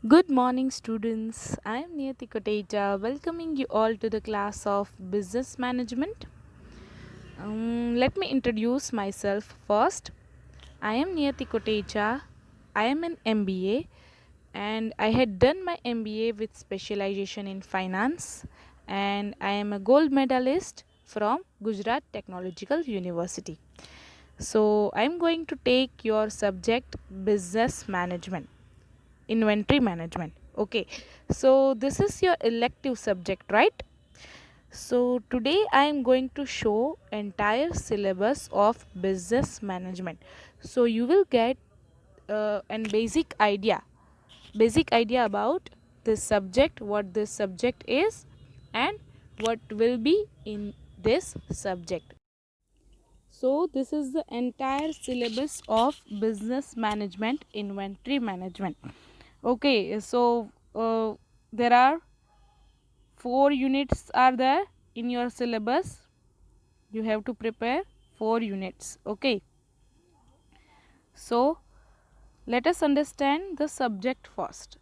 Good morning, students. I am Niyati Kotecha, welcoming you all to the class of Business Management. Let me introduce myself first. I am Niyati Kotecha. I am an MBA and I had done my MBA with specialization in finance, and I am a gold medalist from Gujarat Technological University. So, I am going to take your subject business management, inventory management. Okay, so this is your elective subject, right? So today I am going to show entire syllabus of business management, so you will get an basic idea about this subject, what this subject is, and what will be in this subject. So this is the entire syllabus of business management, inventory management. Okay, so there are 4 units are there in your syllabus. You have to prepare 4 units. Okay, so let us understand the subject first.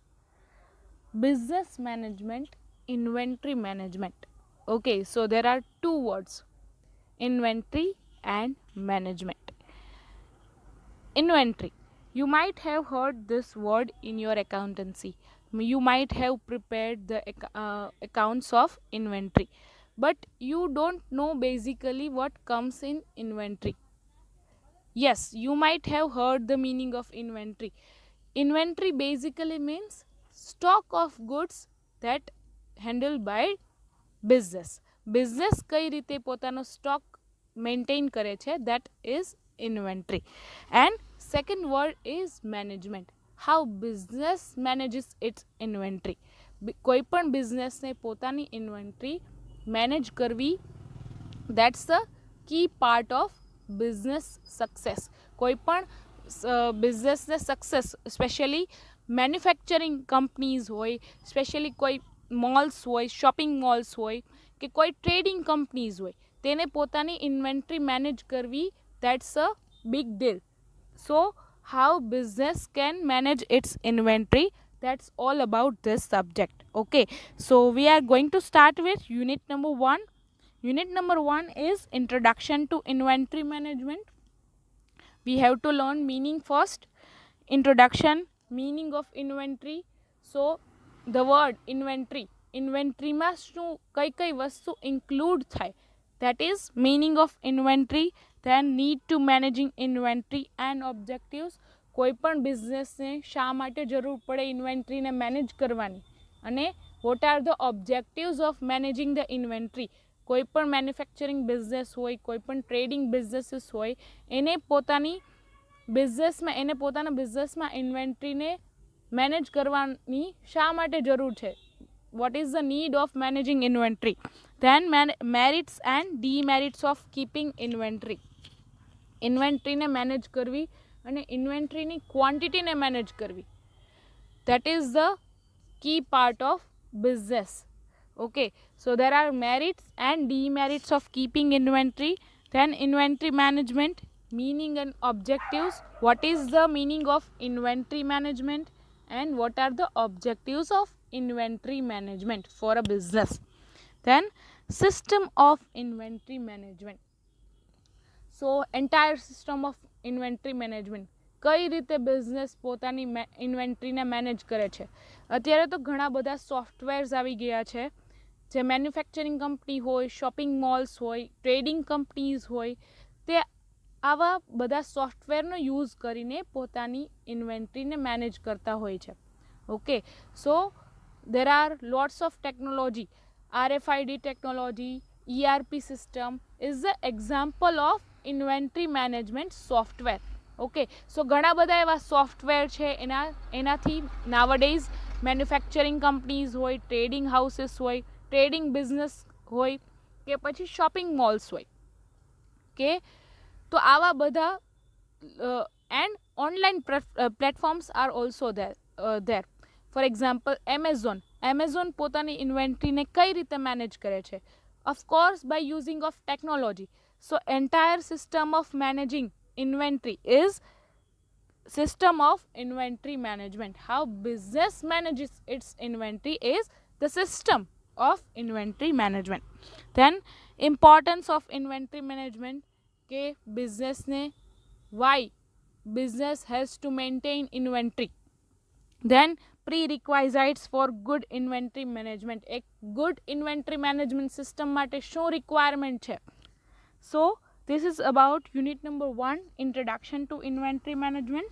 Business management, inventory management. Okay, so there are two words, inventory and management. Inventory, you might have heard this word in your accountancy. You might have prepared the accounts of inventory, but you don't know basically what comes in inventory. Yes, you might have heard the meaning of inventory. Inventory basically means stock of goods that handled by business કઈ રીતે પોતાનો stock maintain કરે છે, that is inventory. And second word is management, how business manages its inventory. કોઈ પણ બિઝનેસને પોતાની inventory manage કરવી, that's the key part of business success. કોઈ પણ બિઝનેસને સક્સેસ, સ્પેશિયલી મેન્યુફેક્ચરિંગ કંપનીઝ હોય, સ્પેશિયલી કોઈ મોલ્સ હોય, શોપિંગ મોલ્સ હોય કે કોઈ ટ્રેડિંગ કંપનીઝ હોય, તેને પોતાની ઇન્વેન્ટરી મેનેજ કરવી, that's a big deal. So how business can manage its inventory, that's all about this subject. Okay, so we are going to start with unit number 1. Unit number 1 is introduction to inventory management. We have to learn meaning first. Introduction, meaning of inventory. So the word inventory, ઇન્વેન્ટરીમાં શું કઈ કઈ વસ્તુ include થાય, that is meaning of inventory. Then need to managing inventory and objectives. કોઈ પણ બિઝનેસને શા માટે જરૂર પડે ઇન્વેન્ટરીને મેનેજ કરવાની, અને what are the objectives of managing the inventory. કોઈ પણ મેન્યુફેક્ચરિંગ બિઝનેસ હોય, કોઈ પણ ટ્રેડિંગ બિઝનેસીસ હોય, એને પોતાના બિઝનેસમાં ઇન્વેન્ટરીને મેનેજ કરવાની શા માટે જરૂર છે, what is the need of managing inventory. Then merits and demerits of keeping inventory. ઇન્વેન્ટરીને મેનેજ કરવી અને ઇન્વેન્ટરીની ક્વોન્ટિટીને મેનેજ કરવી, that is the key part of business. Okay, so there are merits and demerits of keeping inventory. Then inventory management, meaning and objectives. What is the meaning of inventory management and what are the objectives of inventory management for a business. Then system of inventory management. So entire system of inventory management, કઈ રીતે business પોતાની ઇન્વેન્ટરીને manage કરે છે. અત્યારે તો ઘણા બધા સોફ્ટવેર્સ આવી ગયા છે, જે મેન્યુફેક્ચરિંગ કંપની હોય, શોપિંગ મોલ્સ હોય, ટ્રેડિંગ કંપનીઝ હોય, તે આવા બધા સોફ્ટવેરનો યુઝ કરીને પોતાની ઇન્વેન્ટરીને મેનેજ કરતા હોય છે. Okay, so there are lots of technology. RFID technology, ERP system is the example of inventory management software. Okay, so ઘણા બધા એવા સોફ્ટવેર છે, એનાથી nowadays મેન્યુફેક્ચરિંગ કંપનીઝ હોય, ટ્રેડિંગ હાઉસીસ હોય, ટ્રેડિંગ બિઝનેસ હોય કે પછી શોપિંગ મોલ્સ હોય કે, તો આવા બધા and online platforms are also there. For example Amazon પોતાની ઇન્વેન્ટરીને કઈ રીતે મેનેજ કરે છે, of course by using of technology. So entire system of managing inventory is system of inventory management. How business manages its inventory is the system of inventory management. Then importance of inventory management કે business ને why business has to maintain inventory. Then prerequisites for good inventory management. એક good inventory management system માટે શું requirement છે? So this is about unit number 1, introduction to inventory management.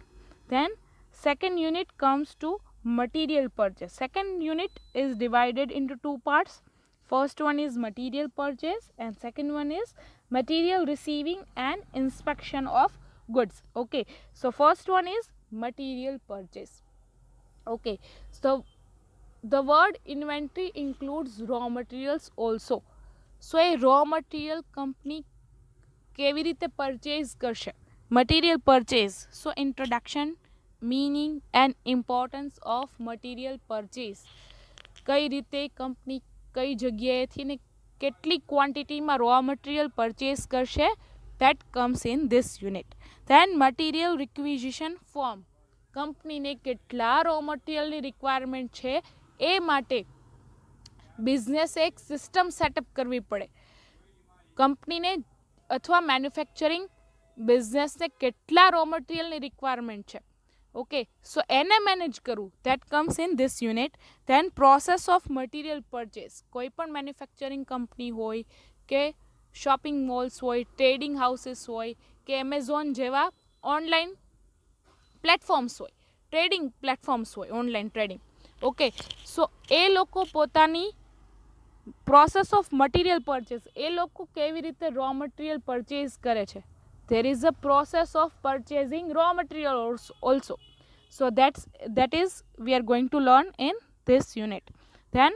Then second unit comes to material purchase. Second unit is divided into two parts. First one is material purchase and second one is material receiving and inspection of goods. Okay, so first one is material purchase. Okay, so the word inventory includes raw materials also. So a raw material company કેવી રીતે purchase કરશે? Material purchase. So introduction, meaning and importance of material purchase. કઈ રીતે company કઈ જગ્યાએથી ને કેટલી ક્વોન્ટિટીમાં raw material purchase કરશે? that comes in this unit. Then material requisition form. કંપનીને કેટલા રો મટીરિયલની રિક્વાયરમેન્ટ છે એ માટે બિઝનેસે એક સિસ્ટમ સેટઅપ કરવી પડે. કંપનીને અથવા મેન્યુફેક્ચરિંગ બિઝનેસને કેટલા રો મટીરિયલની રિક્વાયરમેન્ટ છે? ઓકે, સો એને મેનેજ કરવું, that comes in this unit. Then process of material purchase. કોઈ પણ મેન્યુફેક્ચરિંગ કંપની હોય કે શોપિંગ મોલ્સ હોય, ટ્રેડિંગ હાઉસીસ હોય કે એમેઝોન જેવા ઓનલાઈન પ્લેટફોર્મ્સ હોય, ટ્રેડિંગ પ્લેટફોર્મ્સ હોય, ઓનલાઈન ટ્રેડિંગ. ઓકે, સો એ લોકો પોતાની પ્રોસેસ ઓફ મટીરિયલ પરચેસ, એ લોકો કેવી રીતે રો મટીરિયલ પરચેઝ કરે છે? there is a process of purchasing raw material also. So that is we are going to learn in this unit. Then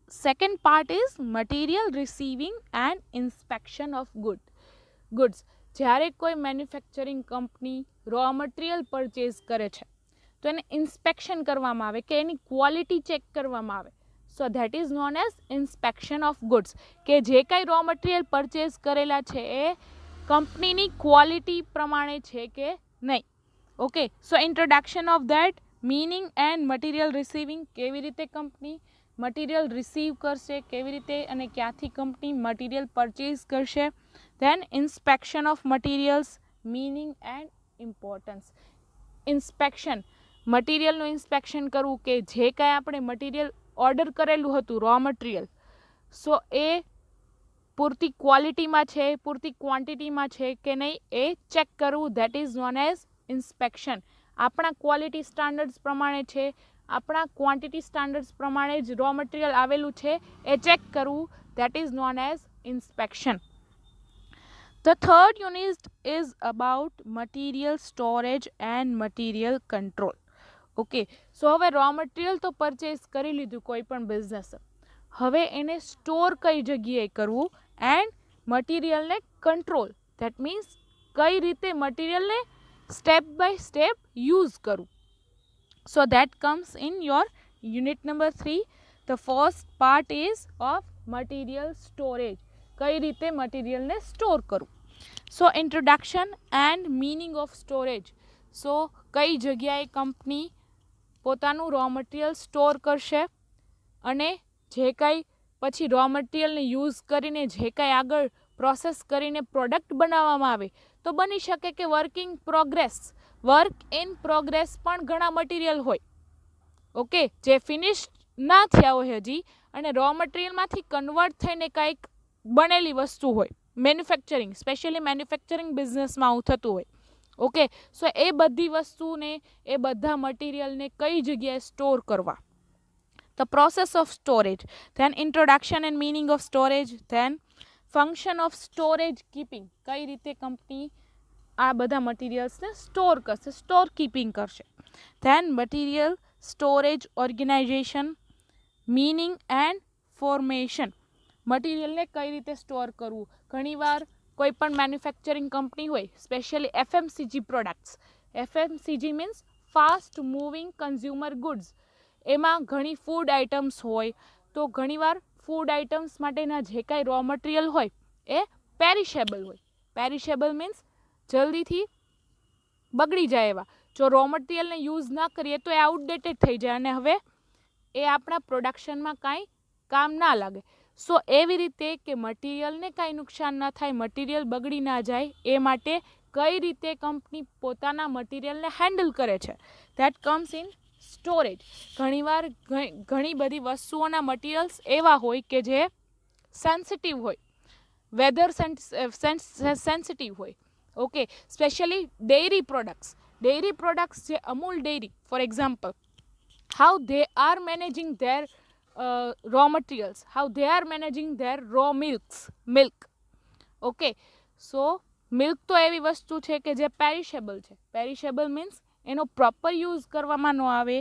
second part is material receiving and inspection of goods. જ્યારે કોઈ manufacturing company raw material purchase કરે છે તો એને inspection કરવામાં આવે કે એની quality check કરવામાં આવે. So that is known as inspection of goods, કે જે કાંઈ રો મટીરિયલ પરચેઝ કરેલા છે એ કંપનીની ક્વોલિટી પ્રમાણે છે કે નહીં. Okay, so introduction of that, meaning and material receiving. કેવી રીતે કંપની મટીરિયલ રિસીવ કરશે, કેવી રીતે અને ક્યાંથી કંપની મટીરિયલ પરચેઝ કરશે. Then inspection of materials, meaning and importance. Inspection, મટીરિયલનું ઇન્સ્પેક્શન કરવું કે જે કાંઈ આપણે મટીરિયલ ઓર્ડર કરેલું હતું રો મટીરિયલ, સો એ પૂરતી ક્વોલિટીમાં છે, પૂરતી ક્વોન્ટિટીમાં છે કે નહીં એ ચેક કરવું. That is known as inspection. આપણા ક્વોલિટી સ્ટાન્ડર્ડ્સ પ્રમાણે છે, આપણા ક્વોન્ટિટી સ્ટાન્ડર્ડ્સ પ્રમાણે જ રો મટીરિયલ આવેલું છે એ ચેક કરવું. That is known as inspection. The third unit is about material storage and material control. Okay, so હવે રો મટીરિયલ તો પરચેઝ કરી લીધું કોઈ પણ બિઝનેસે, હવે એને સ્ટોર કઈ જગ્યાએ કરવું એન્ડ મટીરિયલને કંટ્રોલ. ધેટ મીન્સ કઈ રીતે મટીરિયલને સ્ટેપ બાય સ્ટેપ યુઝ કરવું. So that comes in your unit number 3. The first part is of material storage. કઈ રીતે મટીરિયલને સ્ટોર કરવું. So introduction and meaning of storage. So કઈ જગ્યાએ કંપની પોતાનું રો મટીરિયલ સ્ટોર કરશે અને જે કાંઈ પછી રો મટીરિયલને યુઝ કરીને જે કાંઈ આગળ પ્રોસેસ કરીને પ્રોડક્ટ બનાવવામાં આવે તો બની શકે કે વર્ક ઇન પ્રોગ્રેસ પણ ઘણા મટીરિયલ હોય. ઓકે, જે ફિનિશ ના થયા હોય હજી અને રો મટીરિયલમાંથી કન્વર્ટ થઈને કાંઈક બનેલી વસ્તુ હોય. મેન્યુફેક્ચરિંગ, સ્પેશિયલી મેન્યુફેક્ચરિંગ બિઝનેસમાં આવું થતું હોય. ઓકે, સો એ બધી વસ્તુને, એ બધા મટીરિયલને કઈ જગ્યાએ સ્ટોર કરવા. The process of storage. Then introduction and meaning of storage. Then function of storage keeping. કઈ રીતે કંપની આ બધા મટીરિયલ્સને સ્ટોર કરશે, સ્ટોર કીપિંગ કરશે. Then material storage organization, meaning and formation. મટીરિયલને કઈ રીતે સ્ટોર કરવું. ઘણીવાર કોઈ પણ મેન્યુફેક્ચરિંગ કંપની હોય, specially FMCG products. FMCG means fast moving consumer goods. એમાં ઘણી ફૂડ આઇટમ્સ હોય તો ઘણીવાર ફૂડ આઇટમ્સ માટેના જે કાંઈ રો મટીરિયલ હોય એ પેરિશેબલ હોય. પેરિશેબલ મીન્સ જલ્દીથી બગડી જાય એવા. જો રો મટીરિયલને યુઝ ના કરીએ તો એ આઉટડેટેડ થઈ જાય અને હવે એ આપણા પ્રોડક્શનમાં કાંઈ કામ ના લાગે. સો એવી રીતે કે મટીરિયલને કાંઈ નુકસાન ના થાય, મટીરિયલ બગડી ના જાય, એ માટે કઈ રીતે કંપની પોતાના મટીરિયલને હેન્ડલ કરે છે, ધેટ કમ્સ ઇન સ્ટોરેજ. ઘણીવાર ઘણી બધી વસ્તુઓના મટીરિયલ્સ એવા હોય કે જે સેન્સિટિવ હોય, વેધર સેન્સિટિવ હોય. ઓકે, સ્પેશિયલી ડેરી પ્રોડક્ટ્સ જે Amul dairy for example, how they are managing their raw materials, how they are managing their raw milk. Okay, so milk તો એવી વસ્તુ છે કે જે પેરિશેબલ છે. પેરિશેબલ મીન્સ એનો પ્રોપર યુઝ કરવામાં ન આવે,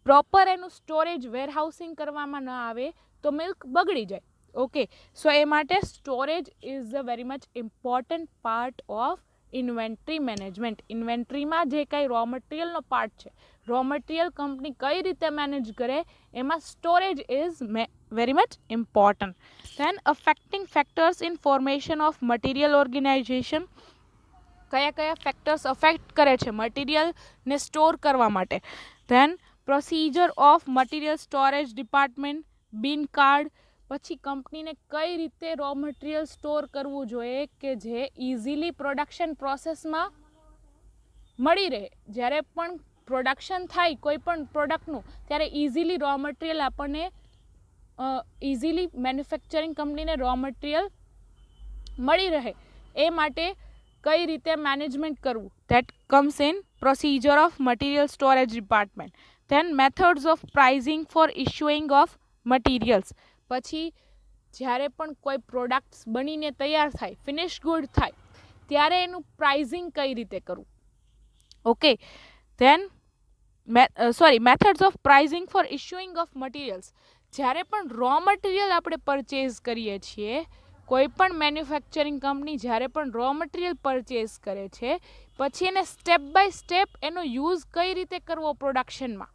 પ્રોપર એનું સ્ટોરેજ વેરહાઉસિંગ કરવામાં ન આવે તો મિલ્ક બગડી જાય. ઓકે, સો એ માટે storage is a very much important part of inventory management. ઇન્વેન્ટરીમાં જે કંઈ રો મટીરિયલનો પાર્ટ છે, રો મટીરિયલ કંપની કઈ રીતે મેનેજ કરે, એમાં storage is very much important. Then affecting factors in formation of material organization. કયા કયા ફેક્ટર્સ અફેક્ટ કરે છે મટીરિયલને સ્ટોર કરવા માટે. Then procedure of material storage department, bin card. પછી કંપનીને કઈ રીતે રો મટીરિયલ સ્ટોર કરવું જોઈએ કે જે ઇઝીલી પ્રોડક્શન પ્રોસેસમાં મળી રહે. જ્યારે પણ પ્રોડક્શન થાય કોઈ પણ પ્રોડક્ટનું, ત્યારે ઇઝીલી રો મટીરિયલ આપણને ઇઝીલી મેન્યુફેક્ચરિંગ કંપનીને રો મટીરિયલ મળી રહે, એ માટે કઈ રીતે મેનેજમેન્ટ કરવું, that comes in procedure of material storage department. Then methods of pricing for issuing of materials. પછી જ્યારે પણ કોઈ પ્રોડક્ટ્સ બનીને તૈયાર થાય, ફિનિશ ગુડ થાય, ત્યારે એનું પ્રાઇઝિંગ કઈ રીતે કરવું. Okay, then methods of pricing for issuing of materials. જ્યારે પણ રો મટીરિયલ આપણે પરચેઝ કરીએ છીએ, કોઈ પણ મેન્યુફેક્ચરિંગ કંપની જ્યારે પણ રો મટીરિયલ પરચેઝ કરે છે, પછી એને સ્ટેપ બાય સ્ટેપ એનો યુઝ કઈ રીતે કરવો પ્રોડક્શનમાં,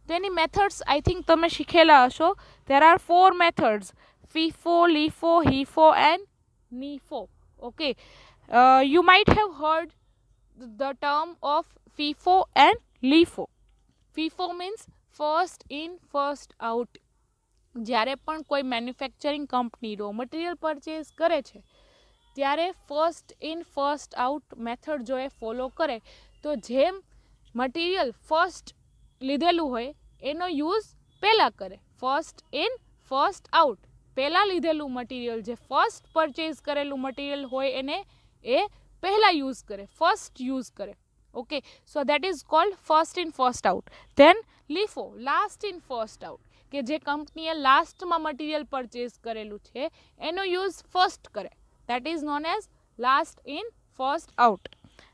તેની મેથડ્સ આઈ થિંક તમે શીખેલા હશો. There are 4 methods: FIFO, LIFO, HIFO and NIFO. Okay, you might have heard the term of FIFO and LIFO. FIFO means first in first out. જ્યારે પણ કોઈ manufacturing company raw material purchase કરે છે, ત્યારે first in first out method જો એ follow કરે, તો જેમ મટીરિયલ ફર્સ્ટ લીધેલું હોય એનો યુઝ પહેલાં કરે. ફર્સ્ટ ઇન ફર્સ્ટ આઉટ, પહેલાં લીધેલું મટીરિયલ, જે ફર્સ્ટ પરચેઝ કરેલું મટીરિયલ હોય એને એ પહેલાં યુઝ કરે, ફર્સ્ટ યુઝ કરે. Okay, so that is called first in first out. Then LIFO, last in first out, કે જે કંપનીએ લાસ્ટમાં મટીરિયલ પરચેઝ કરેલું છે એનો યુઝ ફર્સ્ટ કરે, that is known as last in first out.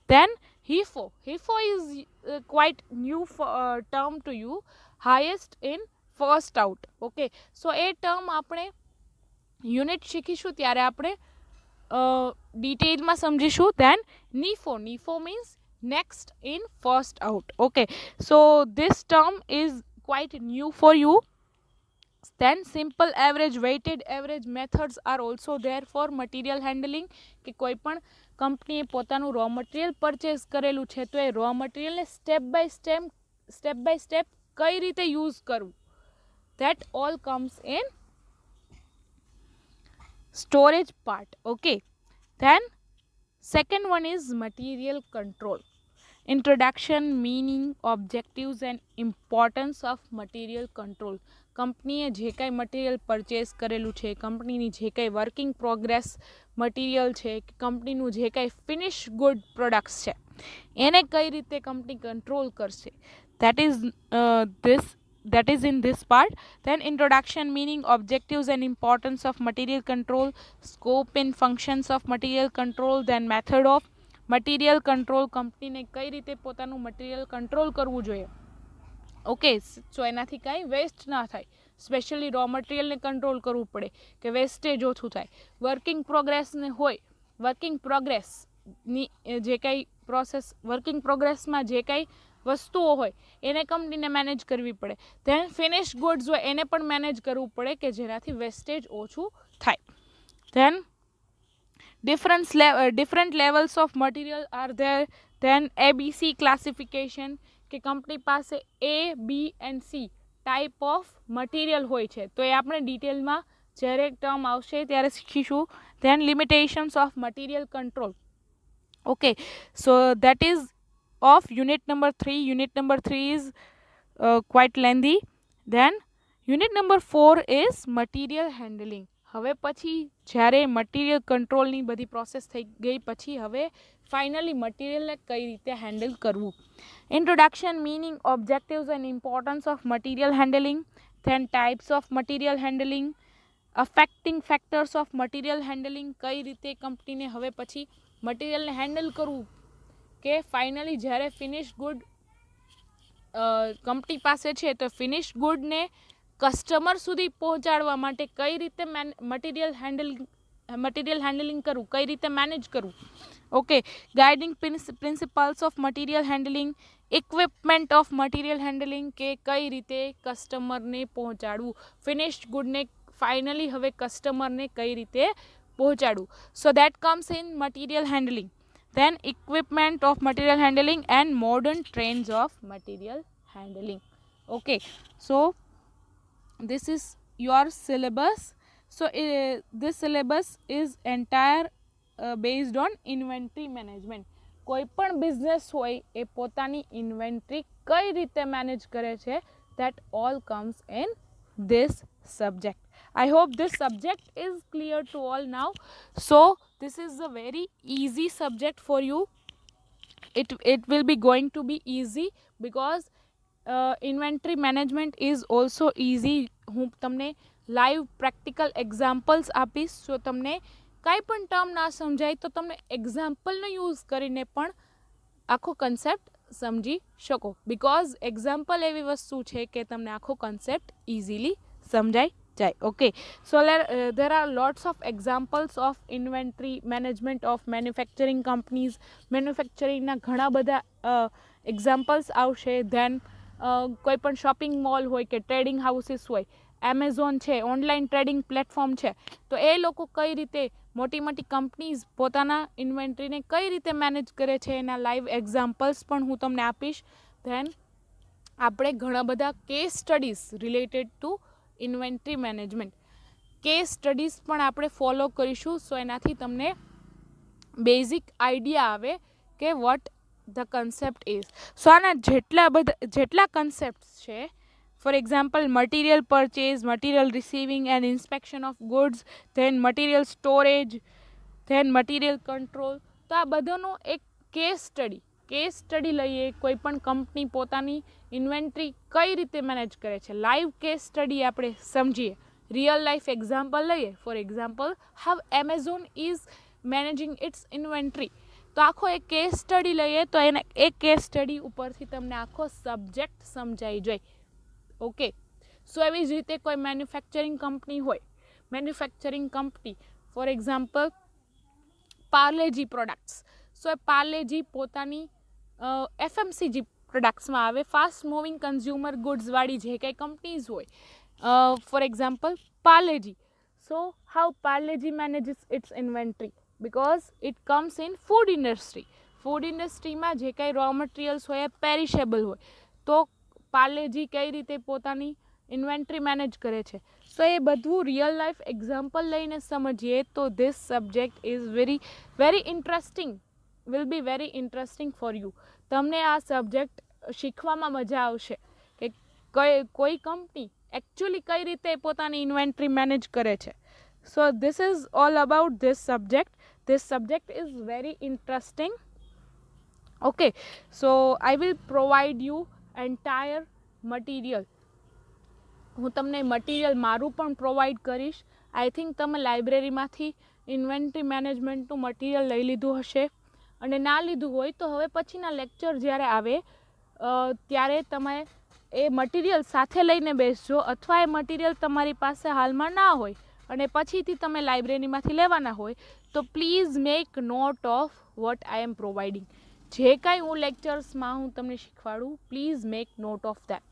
Then HIFO. HIFO is quite new term to you. Highest in first out. Okay. So A term આપણે unit શીખીશું ત્યારે આપણે ડિટેલમાં સમજીશું. Then NIFO. NIFO means next in first out. Okay. So this term is quite new for you. Then simple average, weighted average methods are also there for material handling. કે કોઈ પણ કંપનીએ પોતાનું રો મટીરિયલ પરચેઝ કરેલું છે, તો એ row મટીરિયલને step by step કઈ રીતે યુઝ કરવું, that all comes in storage part. Okay, then second one is material control. Introduction, meaning, objectives and importance of material control. કંપનીએ જે કાંઈ મટીરિયલ પરચેઝ કરેલું છે, કંપનીની જે કાંઈ વર્કિંગ પ્રોગ્રેસ મટીરિયલ છે, કંપનીનું જે કાંઈ ફિનિશ ગુડ પ્રોડક્ટ્સ છે, એને કઈ રીતે કંપની કંટ્રોલ કરશે, that is in this part. Then introduction, meaning, objectives and importance of material control, scope and functions of material control, then method of material control. કંપનીને કઈ રીતે પોતાનું મટીરિયલ કંટ્રોલ કરવું જોઈએ. ઓકે, સો એનાથી કાંઈ વેસ્ટ ના થાય, સ્પેશિયલી રો મટીરિયલને કંટ્રોલ કરવું પડે કે વેસ્ટેજ ઓછું થાય. વર્કિંગ પ્રોગ્રેસને હોય, વર્કિંગ પ્રોગ્રેસની જે કાંઈ પ્રોસેસ, વર્કિંગ પ્રોગ્રેસમાં જે કાંઈ વસ્તુઓ હોય એને કંપનીને મેનેજ કરવી પડે. ધેન ફિનિશ ગુડ્સ હોય એને પણ મેનેજ કરવું પડે કે જેનાથી વેસ્ટેજ ઓછું થાય. Then different levels of material are there. Then ABC classification, કે કંપની પાસે A, B and C type of material હોય છે, તો એ આપણે ડિટેલમાં જ્યારે ટર્મ આવશે ત્યારે શીખીશું. Then limitations of material control. Okay, so that is of unit number 3. Unit number 3 is quite lengthy. Then unit number 4 is material handling. હવે પછી જ્યારે મટીરિયલ કંટ્રોલની બધી પ્રોસેસ થઈ ગઈ પછી હવે ફાઇનલી મટીરિયલને કઈ રીતે હેન્ડલ કરવું. Introduction, meaning, objectives and importance of material handling. Then types of material handling, affecting factors of material handling, કઈ રીતે કંપનીને હવે પછી મટીરિયલને હેન્ડલ કરવું, કે ફાઇનલી જ્યારે ફિનિશ ગુડ કંપની પાસે છે તો ફિનિશ ગુડને કસ્ટમર સુધી પહોંચાડવા માટે કઈ રીતે મટીરિયલ હેન્ડલિંગ કરવું, કઈ રીતે મેનેજ કરવું. Okay, guiding principles of material handling, equipment of material handling, કે કઈ રીતે કસ્ટમરને પહોંચાડવું, ફિનિશ ગુડને ફાઇનલી હવે કસ્ટમરને કઈ રીતે પહોંચાડવું. So that comes in material handling. Then equipment of material handling and modern trends of material handling. Okay, so this is your syllabus. So this syllabus is entire based on inventory management. કોઈ પણ business હોય એ પોતાની inventory કઈ રીતે manage કરે છે, that all comes in this subject. I hope this subject is clear to all now. So this is a very easy subject for you. It will be going to be easy because inventory management is also easy. હું તમને live practical examples આપીશ. જો તમને કાંઈ પણ term ના સમજાય તો તમે એક્ઝામ્પલનો યુઝ કરીને પણ આખો કન્સેપ્ટ સમજી શકો, બિકોઝ એક્ઝામ્પલ એવી વસ્તુ છે કે તમને આખો કન્સેપ્ટ ઇઝીલી સમજાઈ જાય. Okay, so there are lots of examples of inventory management of manufacturing companies. મેન્યુફેક્ચરિંગના ઘણા બધા એક્ઝામ્પલ્સ આવશે. ધેન કોઈ પણ શોપિંગ મોલ હોય કે ટ્રેડિંગ હાઉસીસ હોય, એમેઝોન છે, ઓનલાઈન ટ્રેડિંગ પ્લેટફોર્મ છે, તો એ લોકો કઈ રીતે મોટી મોટી કંપનીઝ પોતાના ઇન્વેન્ટરીને કઈ રીતે મેનેજ કરે છે એના લાઈવ એક્ઝામ્પલ્સ પણ હું તમને આપીશ. ધેન આપણે ઘણા બધા case studies related to inventory management, case studies પણ આપણે ફોલો કરીશું. સો એનાથી તમને બેઝિક આઈડિયા આવે કે what the concept is. So આના જેટલા કન્સેપ્ટ છે, for example material purchase, material receiving and inspection of goods, then material storage, then material control, તો આ બધાનો એક કેસ સ્ટડી લઈએ. કોઈ પણ કંપની પોતાની ઇન્વેન્ટરી કઈ રીતે મેનેજ કરે છે, લાઈવ કેસ સ્ટડી આપણે સમજીએ, રિયલ લાઈફ એક્ઝામ્પલ લઈએ. For example, how Amazon is managing its inventory. તો આખો એક કેસ સ્ટડી લઈએ તો એને એક કેસ સ્ટડી ઉપરથી તમને આખો સબ્જેક્ટ સમજાઈ જાય. ઓકે, સો એવી જ રીતે કોઈ મેન્યુફેક્ચરિંગ કંપની હોય, manufacturing company for example Parle G products. So એ પાર્લેજી પોતાની FMCG પ્રોડક્ટ્સમાં આવે, ફાસ્ટ મૂવિંગ કન્ઝ્યુમર ગુડ્સવાળી જે કંઈ કંપનીઝ હોય, for example Parle G. So how Parle G manages its inventory, because it comes in food industry. Food ઇન્ડસ્ટ્રીમાં જે કંઈ રો મટીરિયલ્સ હોય એ પેરિશેબલ હોય, તો પાર્લેજી કઈ રીતે પોતાની ઇન્વેન્ટરી મેનેજ કરે છે. સો એ બધું રિયલ લાઈફ એક્ઝામ્પલ લઈને સમજીએ તો this subject is very interesting, will be very interesting for you. તમને આ સબ્જેક્ટ શીખવામાં મજા આવશે કે કોઈ કંપની એકચ્યુઅલી કઈ રીતે પોતાની ઇન્વેન્ટરી મેનેજ કરે છે. સો this is all about this subject. This subject is very interesting. Okay, so I will provide you entire material. હું તમને મટીરિયલ મારું પણ પ્રોવાઈડ કરીશ. આઈ થિંક તમે લાઇબ્રેરીમાંથી ઇન્વેન્ટરી મેનેજમેન્ટનું મટીરિયલ લઈ લીધું હશે, અને ના લીધું હોય તો હવે પછીના લેક્ચર જ્યારે આવે ત્યારે તમે એ મટીરિયલ સાથે લઈને બેસજો, અથવા એ મટીરિયલ તમારી પાસે હાલમાં ના હોય અને પછીથી તમે લાઇબ્રેરીમાંથી લેવાના હોય તો please make note of what I am providing. જે કાંઈ હું લેક્ચર્સમાં હું તમને શીખવાડું, please make note of that.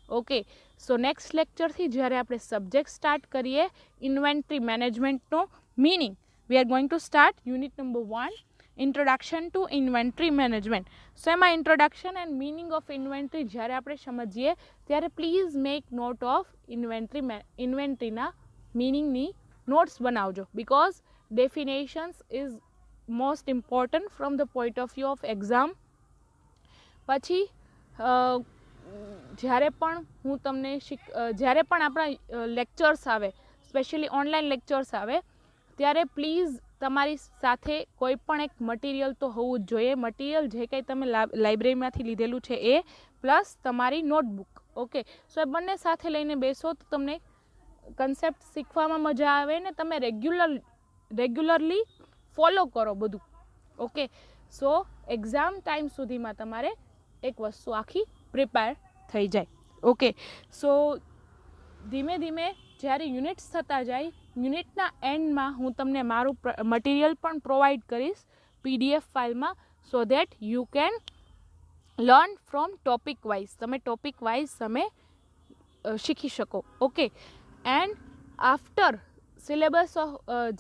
Okay, so next લેક્ચરથી જ્યારે આપણે સબ્જેક્ટ સ્ટાર્ટ કરીએ ઇન્વેન્ટરી મેનેજમેન્ટનો meaning, we are going to start unit number 1. Introduction to inventory management. So એમાં introduction and meaning of inventory જ્યારે આપણે સમજીએ ત્યારે પ્લીઝ મેક નોટ ઓફ ઇન્વેન્ટરીના મિનિંગની નોટ્સ બનાવજો, because definitions is most important from the point of view of exam. પછી જ્યારે પણ હું તમને જ્યારે પણ આપણા લેક્ચર્સ આવે, સ્પેશિયલી ઓનલાઈન લેક્ચર્સ આવે, ત્યારે પ્લીઝ તમારી સાથે કોઈ પણ એક મટીરિયલ તો હોવું જ જોઈએ. મટીરિયલ જે કંઈ તમે લાઇબ્રેરીમાંથી લીધેલું છે એ પ્લસ તમારી નોટબુક. ઓકે, સો એ બંને સાથે લઈને બેસો તો તમને કન્સેપ્ટ શીખવામાં મજા આવે ને તમે રેગ્યુલરલી ફોલો કરો બધું. ઓકે, સો એક્ઝામ ટાઈમ સુધીમાં તમારે એક વસ્તુ આખી પ્રિપેર થઈ જાય. ઓકે, સો ધીમે ધીમે જ્યારે યુનિટ્સ થતા જાય, યુનિટના એન્ડમાં હું તમને મારું મટીરિયલ પણ પ્રોવાઈડ કરીશ PDF ફાઇલમાં, so that you can learn from topic wise. તમે ટોપિક વાઇઝ તમે શીખી શકો. ઓકે, એન્ડ આફ્ટર સિલેબસ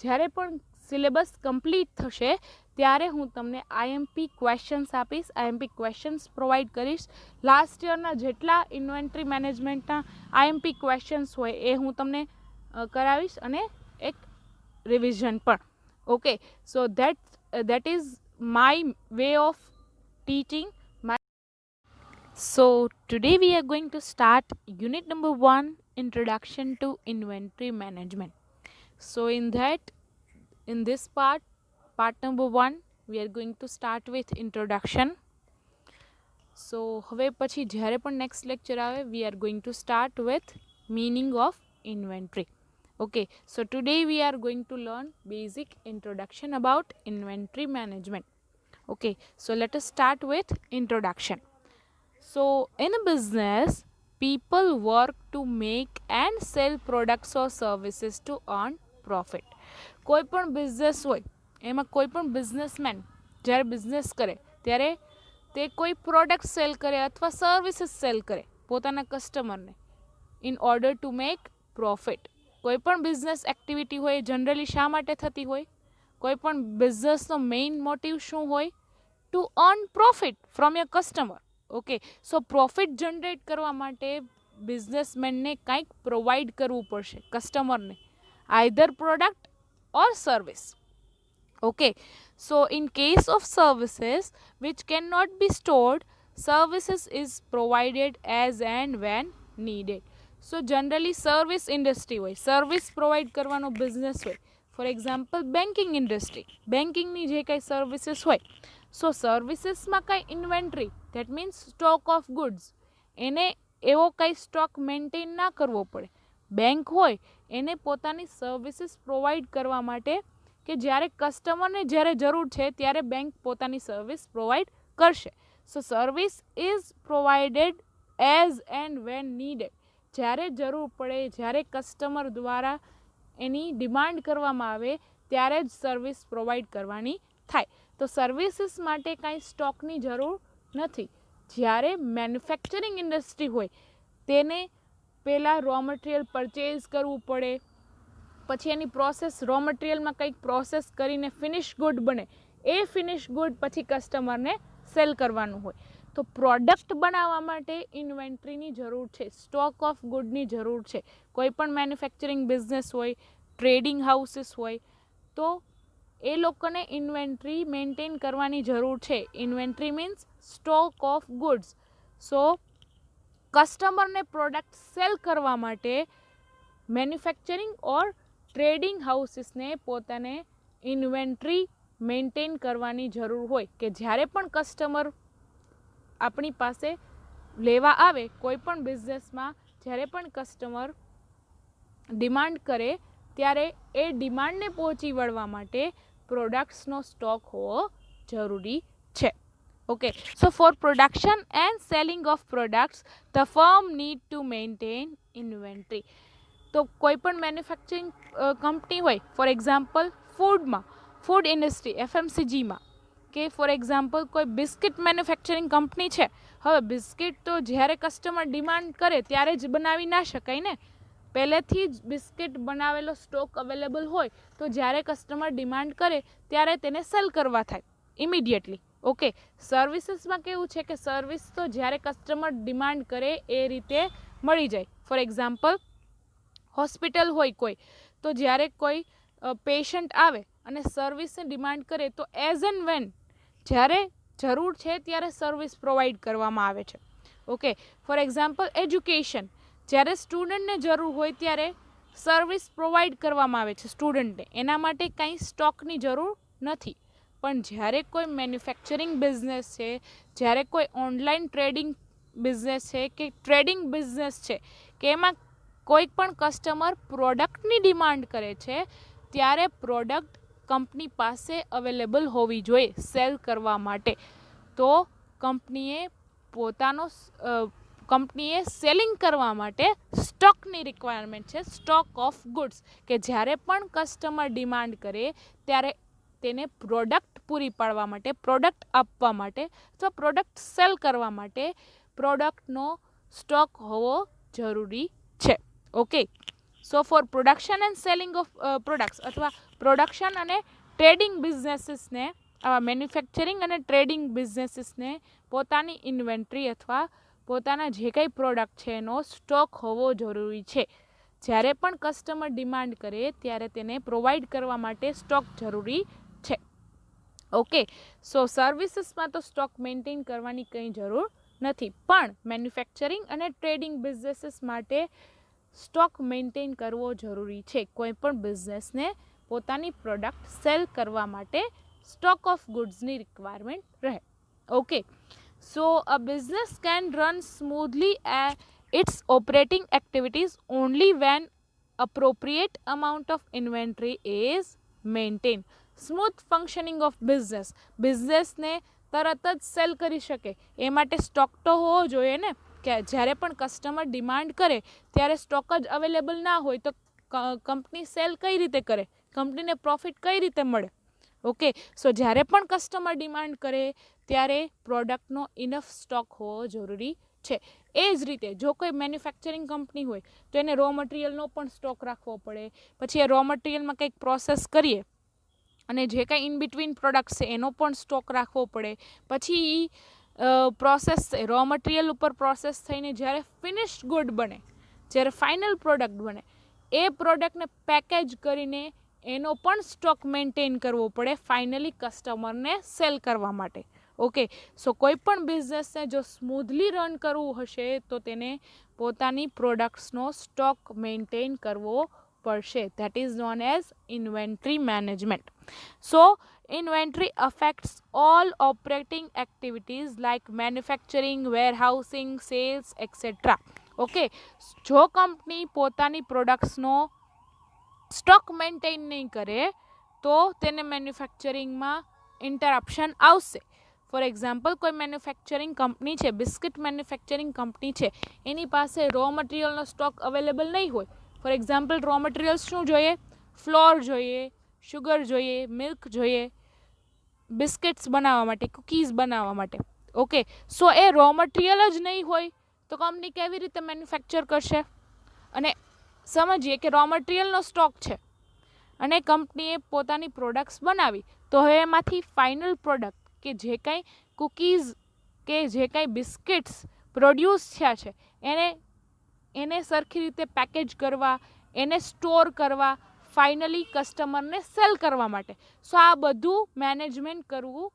જ્યારે પણ સિલેબસ કમ્પ્લીટ થશે ત્યારે હું તમને IMP ક્વેશ્ચન્સ આપીશ, IMP ક્વેશ્ચન્સ પ્રોવાઈડ કરીશ. લાસ્ટ યરના જેટલા ઇન્વેન્ટરી મેનેજમેન્ટના IMP ક્વેશ્ચન્સ હોય એ હું તમને કરાવીશ અને એક રિવિઝન પણ. Okay, so that is my way of teaching. So today we are going to start unit number 1, Introduction to Inventory Management. So in this part number 1, we are going to start with introduction. So હવે પછી જ્યારે પણ next lecture આવે, we are going to start with meaning of inventory. Okay, so today we are going to learn basic introduction about inventory management. Okay, so let us start with introduction. So in a business, people work to make and sell products or services to earn profit. કોઈ પણ business હોય, એમાં કોઈ પણ businessman જ્યારે business કરે ત્યારે તે કોઈ પ્રોડક્ટ સેલ કરે અથવા સર્વિસીસ સેલ કરે પોતાના કસ્ટમરને in order to make profit. કોઈ પણ બિઝનેસ એક્ટિવિટી હોય જનરલી શા માટે થતી હોય? કોઈ પણ બિઝનેસનો મેઇન મોટિવ શું હોય? To earn profit from your customer. Okay, so profit generate કરવા માટે બિઝનેસમેનને કંઈક પ્રોવાઈડ કરવું પડશે કસ્ટમરને, either product or service. Okay, so in case of services which cannot be stored, services is provided as and when needed. So generally service industry હોય, service provide કરવાનો business હોય. For example banking industry, બેન્કિંગની જે કંઈ services હોય, સો સર્વિસીસમાં કંઈ inventory, that means stock of goods, એને એવો કંઈ સ્ટોક મેન્ટેન ના કરવો પડે. બેંક હોય એને પોતાની સર્વિસીસ પ્રોવાઈડ કરવા માટે કે જ્યારે કસ્ટમરને જ્યારે જરૂર છે ત્યારે બેંક પોતાની સર્વિસ પ્રોવાઈડ કરશે. So service is provided as and when needed. જ્યારે જરૂર પડે, જ્યારે કસ્ટમર દ્વારા એની ડિમાન્ડ કરવામાં આવે ત્યારે જ સર્વિસ પ્રોવાઈડ કરવાની થાય. તો સર્વિસીસ માટે કાંઈ સ્ટોકની જરૂર નથી. જ્યારે મેન્યુફેક્ચરિંગ ઇન્ડસ્ટ્રી હોય તેને પહેલાં રો મટીરિયલ પરચેઝ કરવું પડે, પછી એની પ્રોસેસ રો મટીરિયલમાં કંઈક પ્રોસેસ કરીને ફિનિશ ગુડ બને, એ ફિનિશ ગુડ પછી કસ્ટમરને સેલ કરવાનું હોય. તો પ્રોડક્ટ બનાવવા માટે ઇન્વેન્ટરીની જરૂર છે, સ્ટોક ઓફ ગુડની જરૂર છે. કોઈ પણ મેન્યુફેક્ચરિંગ બિઝનેસ હોય, ટ્રેડિંગ હાઉસીસ હોય, તો એ લોકોને ઇન્વેન્ટરી મેન્ટેન કરવાની જરૂર છે. Inventory means stock of goods. So કસ્ટમરને પ્રોડક્ટ સેલ કરવા માટે મેન્યુફેક્ચરિંગ ઓર ટ્રેડિંગ હાઉસીસને પોતાને ઇન્વેન્ટરી મેન્ટેન કરવાની જરૂર હોય કે જ્યારે પણ કસ્ટમર આપણી પાસે લેવા આવે, કોઈ પણ બિઝનેસમાં જ્યારે પણ કસ્ટમર ડિમાન્ડ કરે ત્યારે એ ડિમાન્ડને પહોંચી વળવા માટે પ્રોડક્ટ્સનો સ્ટોક હોવો જરૂરી છે. Okay, so for production and selling of products the firm need to maintain inventory. તો કોઈ પણ મેન્યુફેક્ચરિંગ કંપની હોય, ફોર એક્ઝામ્પલ ફૂડ ઇન્ડસ્ટ્રી FMCGમાં, કે ફોર એક્ઝામ્પલ કોઈ બિસ્કિટ મેન્યુફેક્ચરિંગ કંપની છે. હવે બિસ્કિટ તો જ્યારે કસ્ટમર ડિમાન્ડ કરે ત્યારે જ બનાવી ના શકાય ને, પહેલેથી જ બિસ્કિટ બનાવેલો સ્ટોક અવેલેબલ હોય તો જ્યારે કસ્ટમર ડિમાન્ડ કરે ત્યારે તેને સેલ કરવા થાય. ઇમિડિયેટલી. ઓકે, સર્વિસીસમાં કેવું છે કે સર્વિસ તો જ્યારે કસ્ટમર ડિમાન્ડ કરે એ રીતે મળી જાય. ફોર એક્ઝામ્પલ, હોસ્પિટલ હોય કોઈ, તો જ્યારે કોઈ પેશન્ટ આવે અને સર્વિસની ડિમાન્ડ કરે તો એઝ એન્ડ વેન જ્યારે જરૂર છે ત્યારે સર્વિસ પ્રોવાઈડ કરવામાં આવે છે. ઓકે, ફોર એક્ઝામ્પલ એજ્યુકેશન, જ્યારે સ્ટુડન્ટને જરૂર હોય ત્યારે સર્વિસ પ્રોવાઈડ કરવામાં આવે છે સ્ટુડન્ટને, એના માટે કંઈ સ્ટોકની જરૂર નથી. પણ જ્યારે કોઈ મેન્યુફેક્ચરિંગ બિઝનેસ છે, જ્યારે કોઈ ઓનલાઈન ટ્રેડિંગ બિઝનેસ છે કે ટ્રેડિંગ બિઝનેસ છે કે એમાં કોઈ પણ કસ્ટમર પ્રોડક્ટની ડિમાન્ડ કરે છે ત્યારે પ્રોડક્ટ કંપની પાસે અવેલેબલ હોવી જોઈએ સેલ કરવા માટે. તો કંપનીએ સેલિંગ કરવા માટે સ્ટોકની રિક્વાયરમેન્ટ છે, સ્ટોક ઓફ ગુડ્સ, કે જ્યારે પણ કસ્ટમર ડિમાન્ડ કરે ત્યારે તેને પ્રોડક્ટ પૂરી પાડવા માટે, પ્રોડક્ટ આપવા માટે અથવા પ્રોડક્ટ સેલ કરવા માટે પ્રોડક્ટનો સ્ટોક હોવો જરૂરી છે. Okay, so for production and selling of products અથવા પ્રોડક્શન અને ટ્રેડિંગ બિઝનેસીસને, મેન્યુફેક્ચરિંગ અને ટ્રેડિંગ બિઝનેસીસને પોતાની ઇન્વેન્ટરી અથવા પોતાના જે કંઈ પ્રોડક્ટ છે એનો સ્ટોક હોવો જરૂરી છે. જ્યારે પણ કસ્ટમર ડિમાન્ડ કરે ત્યારે તેને પ્રોવાઈડ કરવા માટે સ્ટોક જરૂરી છે. ઓકે, સો સર્વિસીસમાં તો સ્ટોક મેન્ટેન કરવાની કંઈ જરૂર નથી, પણ મેન્યુફેક્ચરિંગ અને ટ્રેડિંગ બિઝનેસીસ માટે સ્ટોક મેન્ટેન કરવો જરૂરી છે. કોઈ પણ બિઝનેસને પોતાની પ્રોડક્ટ સેલ કરવા માટે સ્ટોક ઓફ ગુડ્સની રિક્વાયરમેન્ટ રહે. Okay, so a business can run smoothly its operating activities only when appropriate amount of inventory is maintained. Smooth functioning of બિઝનેસને તરત જ સેલ કરી શકે એ માટે સ્ટોક તો હોવો જોઈએ ને, કે જ્યારે પણ કસ્ટમર ડિમાન્ડ કરે ત્યારે સ્ટોક જ અવેલેબલ ના હોય તો કંપની સેલ કઈ રીતે કરે, કંપનીને પ્રોફિટ કઈ રીતે મળે. ઓકે, સો જ્યારે પણ કસ્ટમર ડિમાન્ડ કરે ત્યારે પ્રોડક્ટનો ઇનફ સ્ટોક હોવો જરૂરી છે. એ જ રીતે જો કોઈ મેન્યુફેક્ચરિંગ કંપની હોય તો એને રો મટીરિયલનો પણ સ્ટોક રાખવો પડે. પછી એ રો મટીરિયલમાં કંઈક પ્રોસેસ કરીએ અને જે કાંઈ ઇન બિટવીન પ્રોડક્ટ્સ છે એનો પણ સ્ટોક રાખવો પડે. પછી પ્રોસેસ રો મટીરિયલ ઉપર પ્રોસેસ થઈને જ્યારે ફિનિશ્ડ ગુડ બને, જ્યારે ફાઇનલ પ્રોડક્ટ બને, એ પ્રોડક્ટને પેકેજ કરીને એનો પણ સ્ટોક મેન્ટેન કરવો પડે ફાઇનલી કસ્ટમરને સેલ કરવા માટે. ઓકે, સો કોઈ પણ બિઝનેસને જો સ્મૂથલી રન કરવું હશે તો તેને પોતાની પ્રોડક્ટ્સનો સ્ટોક મેન્ટેન કરવો પડશે. That is known as inventory management. So, inventory affects all operating activities like manufacturing, warehousing, sales, etc. Okay, જો કંપની પોતાની પ્રોડક્ટ્સનો સ્ટોક મેન્ટેન નહીં કરે તો તેને મેન્યુફેક્ચરિંગમાં ઇન્ટરપ્શન આવશે. ફોર એક્ઝામ્પલ, કોઈ મેન્યુફેક્ચરિંગ કંપની છે, બિસ્કિટ મેન્યુફેક્ચરિંગ કંપની છે, એની પાસે રો મટીરિયલનો સ્ટોક અવેલેબલ નહીં હોય. ફોર એક્ઝામ્પલ, રો મટીરિયલ્સ શું જોઈએ? ફ્લોર જોઈએ, શુગર જોઈએ, મિલ્ક જોઈએ, બિસ્કિટ્સ બનાવવા માટે, કૂકીઝ બનાવવા માટે. ઓકે, સો એ રો મટીરિયલ જ નહીં હોય તો કંપની કેવી રીતે મેન્યુફેક્ચર કરશે? અને સમજીએ કે રો મટીરિયલનો સ્ટોક છે અને કંપનીએ પોતાની પ્રોડક્ટ્સ બનાવી, તો હવે એમાંથી ફાઇનલ પ્રોડક્ટ કે જે કાંઈ કૂકીઝ કે જે કાંઈ બિસ્કિટ્સ પ્રોડ્યુસ થયા છે એને સરખી રીતે પેકેજ કરવા, એને સ્ટોર કરવા, ફાઇનલી કસ્ટમરને સેલ કરવા માટે. સો આ બધું મેનેજમેન્ટ કરવું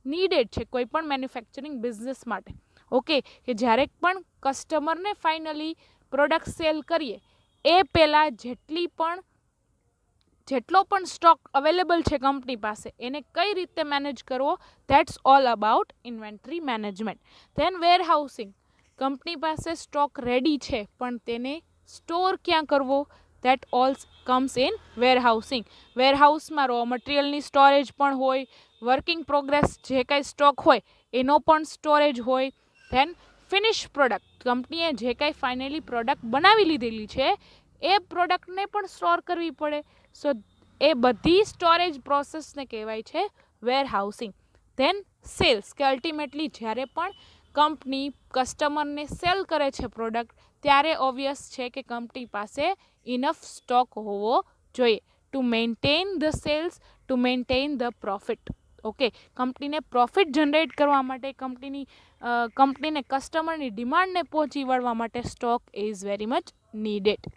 નીડેડ છે કોઈ પણ મેન્યુફેક્ચરિંગ બિઝનેસ માટે. ઓકે, કે જ્યારે પણ કસ્ટમરને ફાઇનલી પ્રોડક્ટ સેલ કરીએ એ પહેલાં જેટલો પણ સ્ટોક અવેલેબલ છે કંપની પાસે એને કઈ રીતે મેનેજ કરવો, that's all about inventory management. Then warehousing, company પાસે સ્ટોક રેડી છે પણ તેને સ્ટોર ક્યાં કરવો, that all comes in warehousing. વેરહાઉસમાં રો મટીરિયલની સ્ટોરેજ પણ હોય, વર્કિંગ પ્રોગ્રેસ જે કાંઈ સ્ટોક હોય એનો પણ સ્ટોરેજ હોય. ધેન ફિનિશ પ્રોડક્ટ, કંપનીએ જે કાંઈ ફાઇનલી પ્રોડક્ટ બનાવી લીધેલી છે એ પ્રોડક્ટને પણ સ્ટોર કરવી પડે. સો એ બધી સ્ટોરેજ પ્રોસેસને કહેવાય છે વેરહાઉસિંગ. ધેન સેલ્સ, કે અલ્ટિમેટલી જ્યારે પણ કંપની કસ્ટમરને સેલ કરે છે પ્રોડક્ટ ત્યારે ઓબ્વિયસ છે કે કંપની પાસે ઇનફ સ્ટોક હોવો જોઈએ to maintain the sales, to maintain the profit. Okay, કંપનીને પ્રોફિટ જનરેટ કરવા માટે, કંપનીને કસ્ટમરની ડિમાન્ડને પહોંચી વળવા માટે stock is very much needed.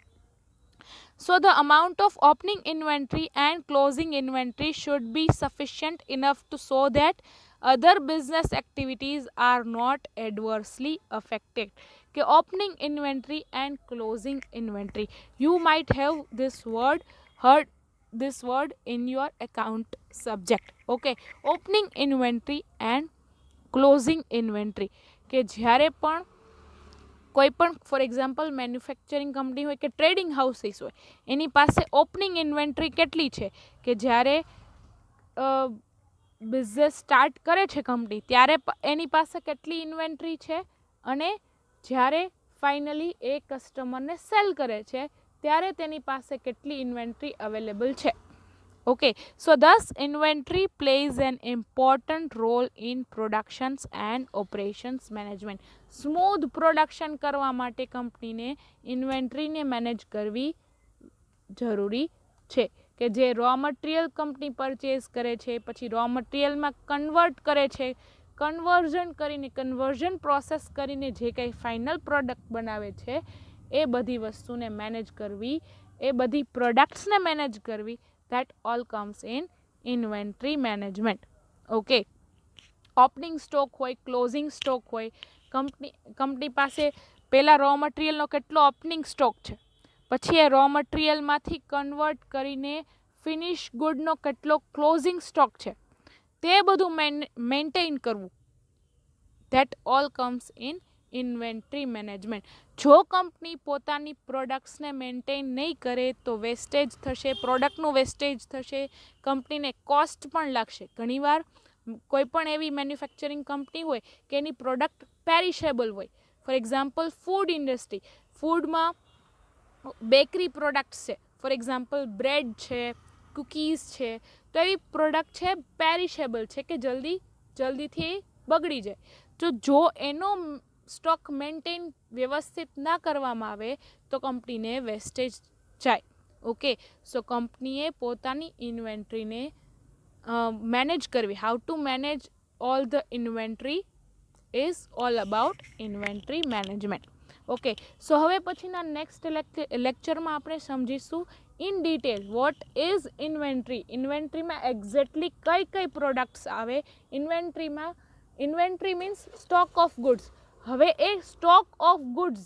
So the amount of opening inventory and closing inventory should be sufficient enough to so that other business activities are not adversely affected. Okay, opening inventory and closing inventory. You might have heard this word in your account subject. Okay, opening inventory and closing inventory. કે જ્યારે પણ કોઈ પણ for example manufacturing company હોય કે trading houses હોય, એની પાસે opening inventory કેટલી છે કે જ્યારે બિઝનેસ સ્ટાર્ટ કરે છે કંપની ત્યારે એની પાસે કેટલી ઇન્વેન્ટરી છે, અને જ્યારે ફાઇનલી એ કસ્ટમરને સેલ કરે છે ત્યારે તેની પાસે કેટલી ઇન્વેન્ટરી અવેલેબલ છે. Okay, so thus inventory plays an important role in productions and operations management. Smooth production કરવા માટે કંપનીને ઇન્વેન્ટરીને મેનેજ કરવી જરૂરી છે. કે જે રો મટીરિયલ કંપની પરચેઝ કરે છે, પછી રો મટીરિયલમાં કન્વર્ટ કરે છે, કન્વર્ઝન પ્રોસેસ કરીને જે કંઈ ફાઇનલ પ્રોડક્ટ બનાવે છે એ બધી વસ્તુને મેનેજ કરવી, એ બધી પ્રોડક્ટ્સને મેનેજ કરવી, that all comes in inventory management. Okay, opening stock હોય, ક્લોઝિંગ સ્ટોક હોય, કંપની પાસે પહેલાં રો મટીરિયલનો કેટલો ઓપનિંગ સ્ટોક છે, પછી એ રો મટીરિયલમાંથી કન્વર્ટ કરીને ફિનિશ ગુડનો કેટલો ક્લોઝિંગ સ્ટોક છે, તે બધું મેન્ટેન કરવું, that all comes in inventory management. જો કંપની પોતાની પ્રોડક્ટ્સને મેન્ટેન નહીં કરે તો વેસ્ટેજ થશે, પ્રોડક્ટનું વેસ્ટેજ થશે, કંપનીને કોસ્ટ પણ લાગશે. ઘણીવાર કોઈ પણ એવી મેન્યુફેક્ચરિંગ કંપની હોય કે એની પ્રોડક્ટ પેરિશેબલ હોય, ફોર એક્ઝામ્પલ ફૂડ ઇન્ડસ્ટ્રી, ફૂડમાં બેકરી પ્રોડક્ટ્સ છે, ફોર એક્ઝામ્પલ બ્રેડ છે, કૂકીઝ છે, તો એવી પ્રોડક્ટ છે પેરિશેબલ છે કે જલ્દીથી બગડી જાય. તો જો એનો સ્ટોક મેન્ટેન વ્યવસ્થિત ના કરવામાં આવે તો કંપનીને વેસ્ટેજ જાય. ઓકે, સો કંપનીએ પોતાની ઇન્વેન્ટરીને મેનેજ કરવી. How to manage all the inventory is all about inventory management. Okay, so હવે પછીના નેક્સ્ટ લેક્ચરમાં આપણે સમજીશું in detail what is inventory, ઇન્વેન્ટરીમાં એક્ઝેક્ટલી કઈ પ્રોડક્ટ્સ આવે. Inventory means stock of goods. હવે એ સ્ટોક ઓફ ગુડ્સ,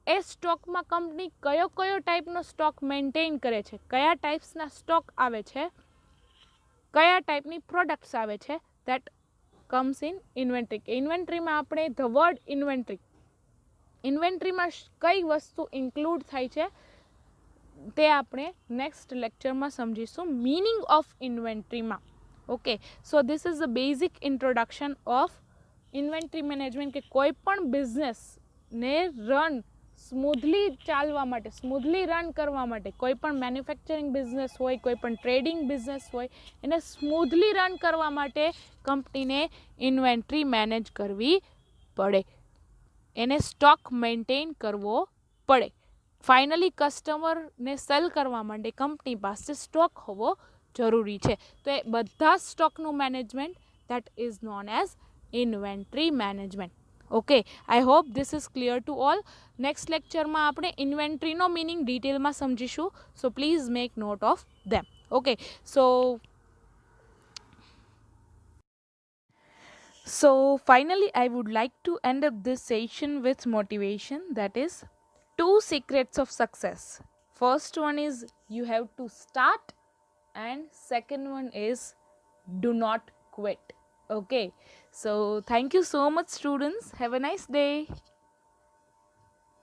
એ સ્ટોકમાં કંપની કયો ટાઈપનો સ્ટોક મેન્ટેન કરે છે, કયા ટાઈપ્સના સ્ટોક આવે છે, કયા ટાઈપની પ્રોડક્ટ્સ આવે છે, દેટ કમ્સ ઇન ઇન્વેન્ટરી. ઇન્વેન્ટરીમાં આપણે ધ વર્ડ ઇન્વેન્ટરીમાં કઈ વસ્તુ ઇન્ક્લુડ થાય છે તે આપણે નેક્સ્ટ લેક્ચરમાં સમજીશું, મીનિંગ ઓફ ઇન્વેન્ટરીમાં. Okay, so this is the basic introduction of inventory management. કે કોઈ પણ બિઝનેસને સ્મૂધલી ચાલવા માટે, સ્મૂધલી રન કરવા માટે, કોઈ પણ મેન્યુફેક્ચરિંગ બિઝનેસ હોય, કોઈ પણ ટ્રેડિંગ બિઝનેસ હોય, એને સ્મૂધલી રન કરવા માટે કંપનીને ઇન્વેન્ટરી મેનેજ કરવી પડે, એને સ્ટોક મેન્ટેન કરવો પડે. ફાઇનલી કસ્ટમરને સેલ કરવા માટે કંપની પાસે સ્ટોક હોવો જરૂરી છે. તો એ બધા સ્ટોકનું management that is known as inventory management. Okay, I hope this is clear to all. Next લેક્ચરમાં આપણે ઇન્વેન્ટરીનો મિનિંગ ડિટેલમાં સમજીશું, so please make note of them. Okay, so finally I would like to end up this session with motivation, that is 2 secrets of success. First one is you have to start, and second one is do not quit. Okay, so thank you so much students, have a nice day.